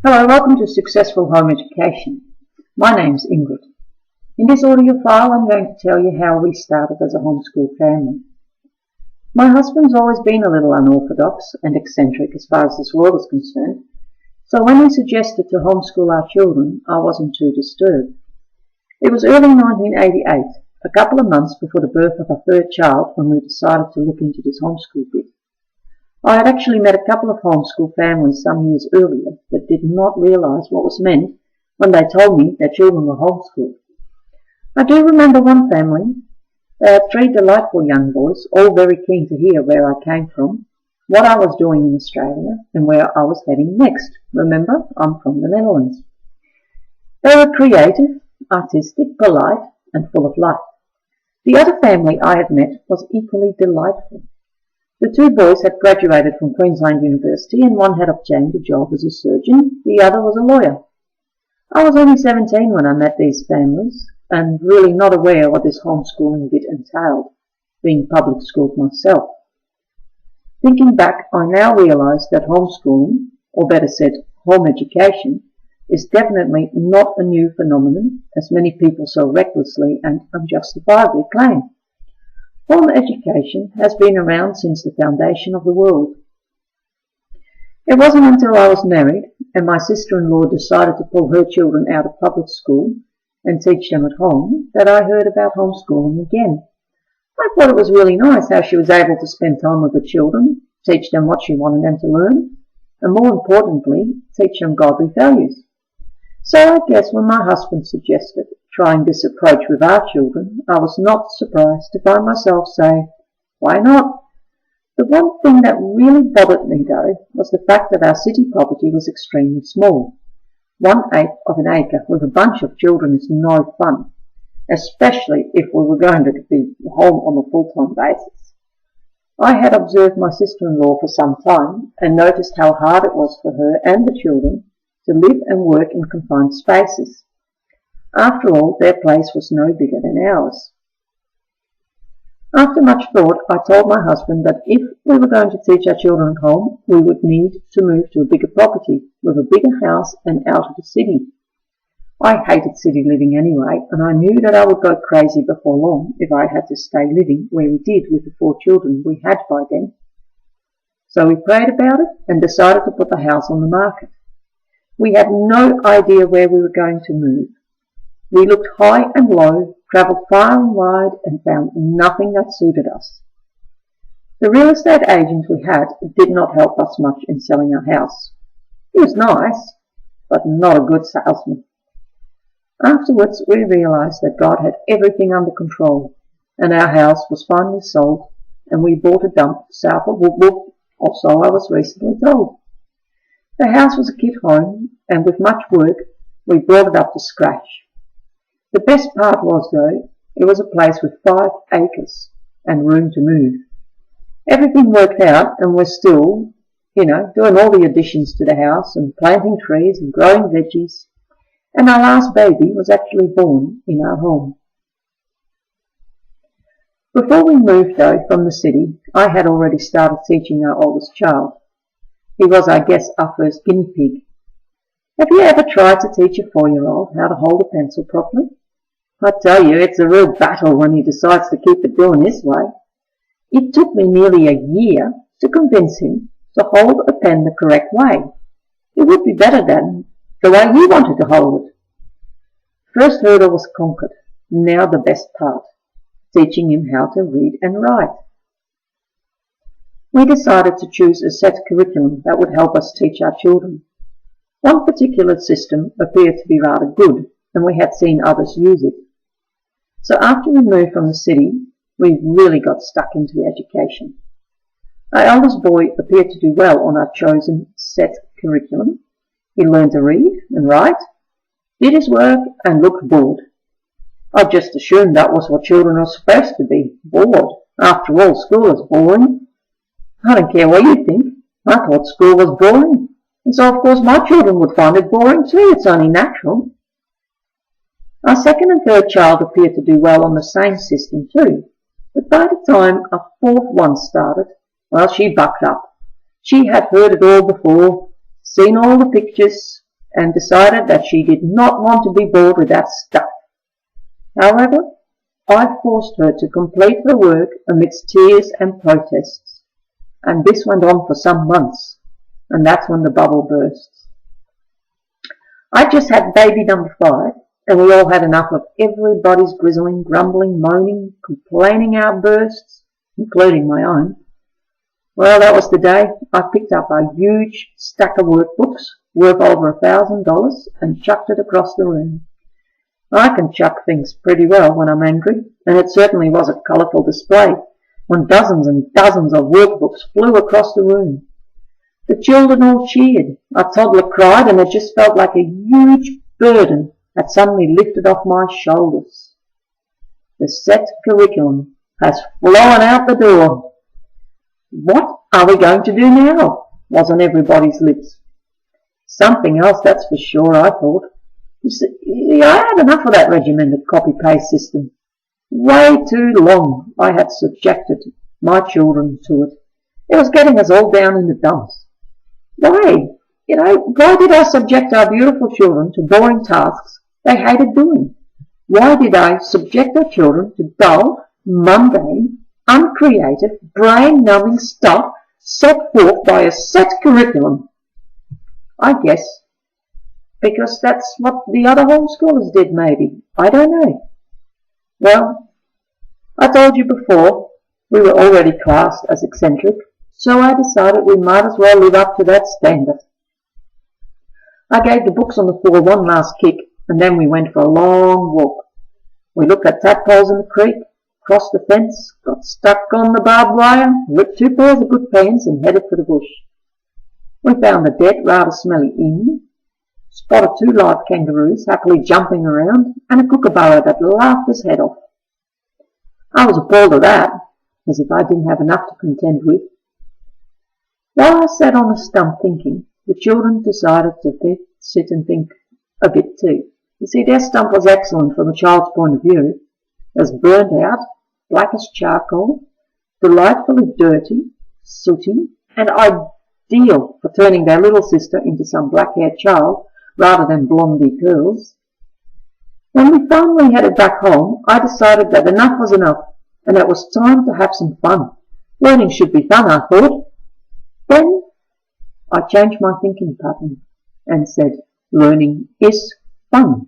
Hello, welcome to Successful Home Education. My name's Ingrid. In this audio file I'm going to tell you how we started as a homeschool family. My husband's always been a little unorthodox and eccentric as far as this world is concerned, so when he suggested to homeschool our children, I wasn't too disturbed. It was early 1988, a couple of months before the birth of our third child, when we decided to look into this homeschool bit. I had actually met a couple of homeschool families some years earlier that did not realise what was meant when they told me their children were homeschooled. I do remember one family. They had three delightful young boys, all very keen to hear where I came from, what I was doing in Australia, and where I was heading next. Remember, I'm from the Netherlands. They were creative, artistic, polite, and full of life. The other family I had met was equally delightful. The two boys had graduated from Queensland University, and one had obtained a job as a surgeon, the other was a lawyer. I was only 17 when I met these families, and really not aware what this homeschooling bit entailed, being public schooled myself. Thinking back, I now realise that homeschooling, or better said, home education, is definitely not a new phenomenon, as many people so recklessly and unjustifiably claim. Home education has been around since the foundation of the world. It wasn't until I was married and my sister-in-law decided to pull her children out of public school and teach them at home that I heard about homeschooling again. I thought it was really nice how she was able to spend time with the children, teach them what she wanted them to learn, and more importantly, teach them godly values. So I guess when my husband suggested trying this approach with our children, I was not surprised to find myself say, why not? The one thing that really bothered me though was the fact that our city property was extremely small. 1/8 of an acre with a bunch of children is no fun, especially if we were going to be home on a full-time basis. I had observed my sister-in-law for some time and noticed how hard it was for her and the children to live and work in confined spaces. After all, their place was no bigger than ours. After much thought, I told my husband that if we were going to teach our children at home, we would need to move to a bigger property, with a bigger house and out of the city. I hated city living anyway, and I knew that I would go crazy before long if I had to stay living where we did with the 4 children we had by then. So we prayed about it and decided to put the house on the market. We had no idea where we were going to move. We looked high and low, travelled far and wide, and found nothing that suited us. The real estate agent we had did not help us much in selling our house. He was nice, but not a good salesman. Afterwards, we realised that God had everything under control, and our house was finally sold, and we bought a dump south of Woodville, or so I was recently told. The house was a kid home, and with much work, we brought it up to scratch. The best part was, though, it was a place with 5 acres and room to move. Everything worked out, and we're still, doing all the additions to the house and planting trees and growing veggies. And our last baby was actually born in our home. Before we moved, though, from the city, I had already started teaching our oldest child. He was, I guess, our first guinea pig. Have you ever tried to teach a 4-year-old how to hold a pencil properly? I tell you, it's a real battle when he decides to keep it doing this way. It took me nearly a year to convince him to hold a pen the correct way. It would be better than the way he wanted to hold it. First hurdle was conquered. Now the best part, teaching him how to read and write. We decided to choose a set curriculum that would help us teach our children. One particular system appeared to be rather good, and we had seen others use it. So after we moved from the city, we really got stuck into education. Our eldest boy appeared to do well on our chosen set curriculum. He learned to read and write, did his work, and looked bored. I just assumed that was what children are supposed to be, bored. After all, school is boring. I don't care what you think. I thought school was boring. And so of course my children would find it boring too. It's only natural. Our second and third child appeared to do well on the same system too. But by the time our 4th one started, well, she bucked up. She had heard it all before, seen all the pictures, and decided that she did not want to be bored with that stuff. However, I forced her to complete her work amidst tears and protests, and this went on for some months, and that's when the bubble bursts. I just had baby number 5, and we all had enough of everybody's grizzling, grumbling, moaning, complaining outbursts, including my own. Well, that was the day I picked up a huge stack of workbooks worth over $1,000 and chucked it across the room. I can chuck things pretty well when I'm angry, and it certainly was a colourful display when dozens and dozens of workbooks flew across the room. The children all cheered, a toddler cried, and it just felt like a huge burden had suddenly lifted off my shoulders. The set curriculum has flown out the door. What are we going to do now? Was on everybody's lips. Something else, that's for sure, I thought. You see, I had enough of that regimented copy-paste system. Way too long I had subjected my children to it. It was getting us all down in the dumps. Why did I subject our beautiful children to boring tasks they hated doing? Why did I subject our children to dull, mundane, uncreative, brain-numbing stuff set forth by a set curriculum? I guess because that's what the other homeschoolers did, maybe. I don't know. Well, I told you before, we were already classed as eccentric, so I decided we might as well live up to that standard. I gave the books on the floor one last kick, and then we went for a long walk. We looked at tadpoles in the creek, crossed the fence, got stuck on the barbed wire, ripped 2 pairs of good pants, and headed for the bush. We found the dead, rather smelly emu, spotted 2 live kangaroos happily jumping around, and a kookaburra that laughed his head off. I was appalled at that, as if I didn't have enough to contend with. While I sat on a stump thinking, the children decided to sit and think a bit too. You see, their stump was excellent from a child's point of view. It was burnt out, black as charcoal, delightfully dirty, sooty, and ideal for turning their little sister into some black-haired child rather than blondie curls. When we finally headed back home, I decided that enough was enough, and it was time to have some fun. Learning should be fun, I thought. Then I changed my thinking pattern and said, learning is fun.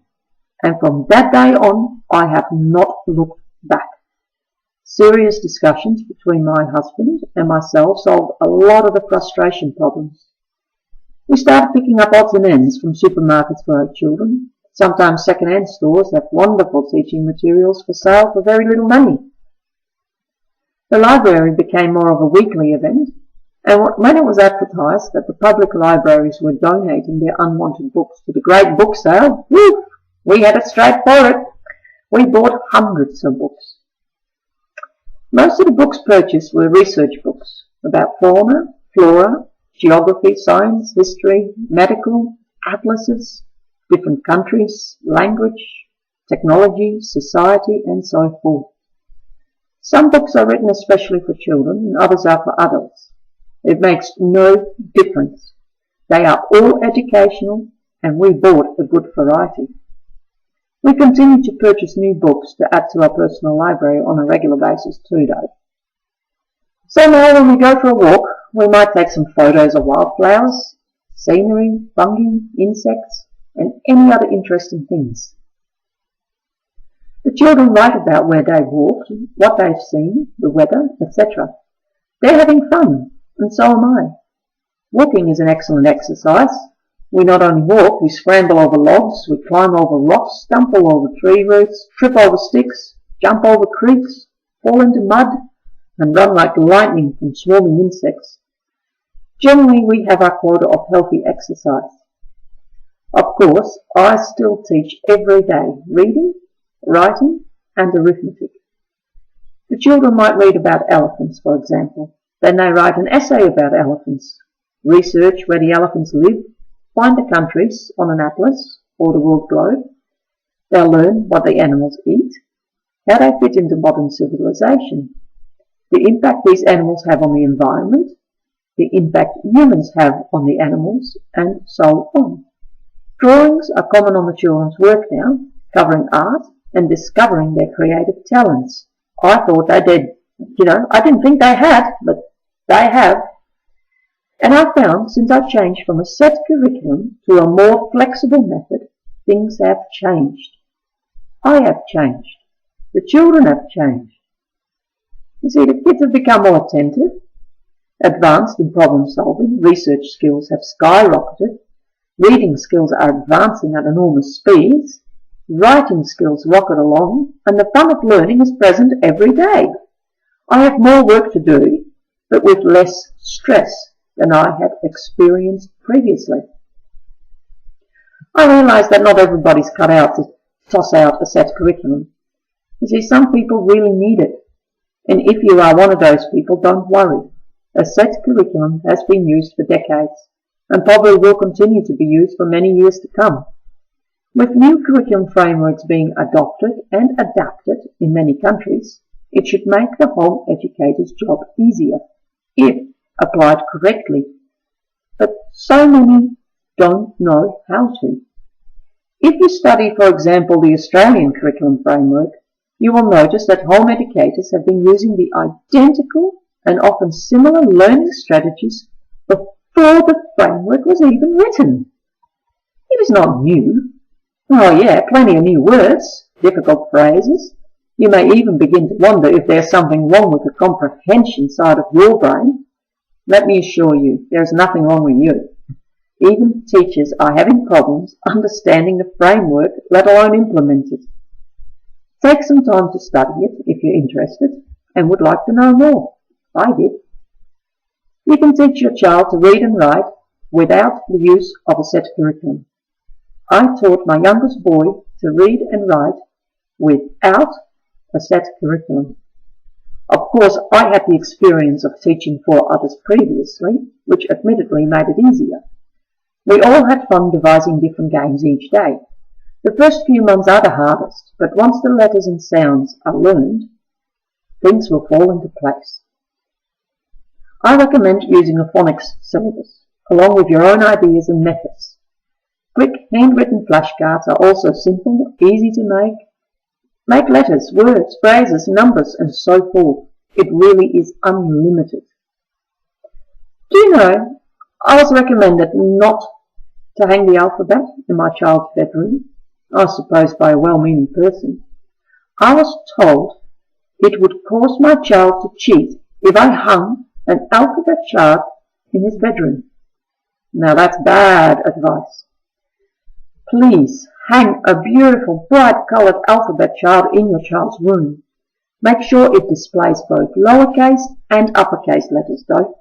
And from that day on, I have not looked back. Serious discussions between my husband and myself solved a lot of the frustration problems. We started picking up odds and ends from supermarkets for our children. Sometimes second-hand stores have wonderful teaching materials for sale for very little money. The library became more of a weekly event, and when it was advertised that the public libraries were donating their unwanted books to the great book sale, whew, we had it straight for it. We bought hundreds of books. Most of the books purchased were research books about fauna, flora, geography, science, history, medical, atlases, different countries, language, technology, society, and so forth. Some books are written especially for children, and others are for adults. It makes no difference. They are all educational, and we bought a good variety. We continue to purchase new books to add to our personal library on a regular basis too, though. So now when we go for a walk, we might take some photos of wildflowers, scenery, fungi, insects, and any other interesting things. The children write about where they walked, what they've seen, the weather, etc. They're having fun, and so am I. Walking is an excellent exercise. We not only walk, we scramble over logs, we climb over rocks, stumble over tree roots, trip over sticks, jump over creeks, fall into mud, and run like lightning from swarming insects. Generally, we have our quota of healthy exercise. Of course, I still teach every day reading, writing, and arithmetic. The children might read about elephants, for example. Then they write an essay about elephants, research where the elephants live, find the countries on an atlas or the world globe. They'll learn what the animals eat, how they fit into modern civilization, the impact these animals have on the environment, the impact humans have on the animals, and so on. Drawings are common on the children's work now, covering art and discovering their creative talents. I thought they did. I didn't think they had, but they have. And I found since I changed from a set curriculum to a more flexible method, things have changed. I have changed. The children have changed. You see, the kids have become more attentive, advanced in problem solving, research skills have skyrocketed, reading skills are advancing at enormous speeds, writing skills rocket along, and the fun of learning is present every day. I have more work to do, but with less stress than I had experienced previously. I realise that not everybody's cut out to toss out a set curriculum. You see, some people really need it. And if you are one of those people, don't worry. A set curriculum has been used for decades and probably will continue to be used for many years to come. With new curriculum frameworks being adopted and adapted in many countries, it should make the home educator's job easier if applied correctly. But so many don't know how to. If you study, for example, the Australian curriculum framework, you will notice that home educators have been using the identical and often similar learning strategies before the framework was even written. It is not new. Oh yeah, plenty of new words, difficult phrases. You may even begin to wonder if there's something wrong with the comprehension side of your brain. Let me assure you, there's nothing wrong with you. Even teachers are having problems understanding the framework, let alone implement it. Take some time to study it if you're interested and would like to know more. I did. You can teach your child to read and write without the use of a set curriculum. I taught my youngest boy to read and write without a set curriculum. Of course, I had the experience of teaching 4 others previously, which admittedly made it easier. We all had fun devising different games each day. The first few months are the hardest, but once the letters and sounds are learned, things will fall into place. I recommend using a Phonics syllabus, along with your own ideas and methods. Quick handwritten flashcards are also simple, easy to make. Make letters, words, phrases, numbers, and so forth. It really is unlimited. Do you know, I was recommended not to hang the alphabet in my child's bedroom, I suppose by a well-meaning person. I was told it would cause my child to cheat if I hung an alphabet chart in his bedroom. Now that's bad advice. Please hang a beautiful bright-coloured alphabet chart in your child's room. Make sure it displays both lowercase and uppercase letters though.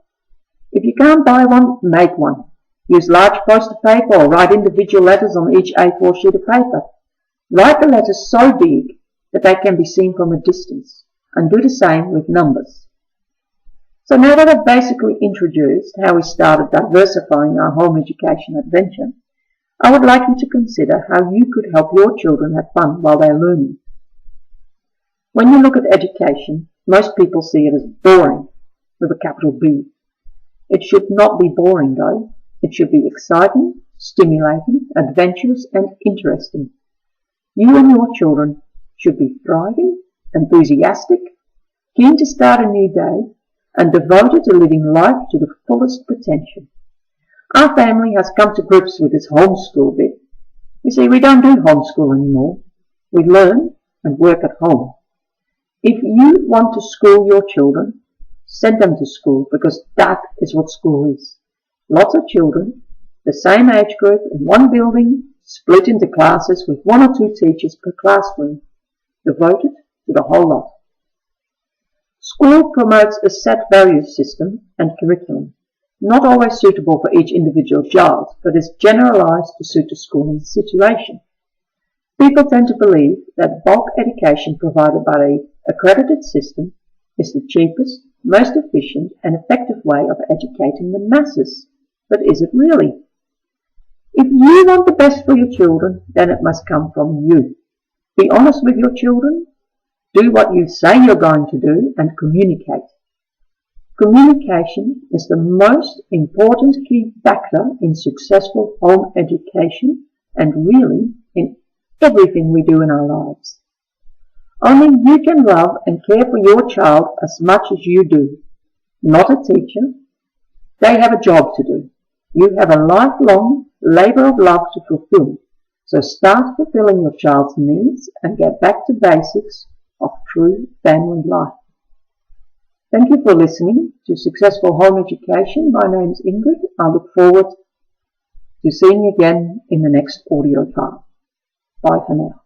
If you can't buy one, make one. Use large poster paper or write individual letters on each A4 sheet of paper. Write the letters so big that they can be seen from a distance, and do the same with numbers. So now that I've basically introduced how we started diversifying our home education adventure, I would like you to consider how you could help your children have fun while they're learning. When you look at education, most people see it as boring, with a capital B. It should not be boring though. It should be exciting, stimulating, adventurous and interesting. You and your children should be thriving, enthusiastic, keen to start a new day, and devoted to living life to the fullest potential. Our family has come to grips with this homeschool bit. You see, we don't do homeschool anymore. We learn and work at home. If you want to school your children, send them to school, because that is what school is. Lots of children, the same age group in one building, split into classes with 1 or 2 teachers per classroom, devoted to the whole lot. School promotes a set value system and curriculum, not always suitable for each individual child, but is generalized to suit the schooling situation. People tend to believe that bulk education provided by the accredited system is the cheapest, most efficient and effective way of educating the masses. But is it really? If you want the best for your children, then it must come from you. Be honest with your children, do what you say you're going to do, and communicate. Communication is the most important key factor in successful home education and really in everything we do in our lives. Only you can love and care for your child as much as you do, not a teacher. They have a job to do. You have a lifelong labor of love to fulfill, so start fulfilling your child's needs and get back to basics of true family life. Thank you for listening to Successful Home Education. My name is Ingrid. I look forward to seeing you again in the next audio file. Bye for now.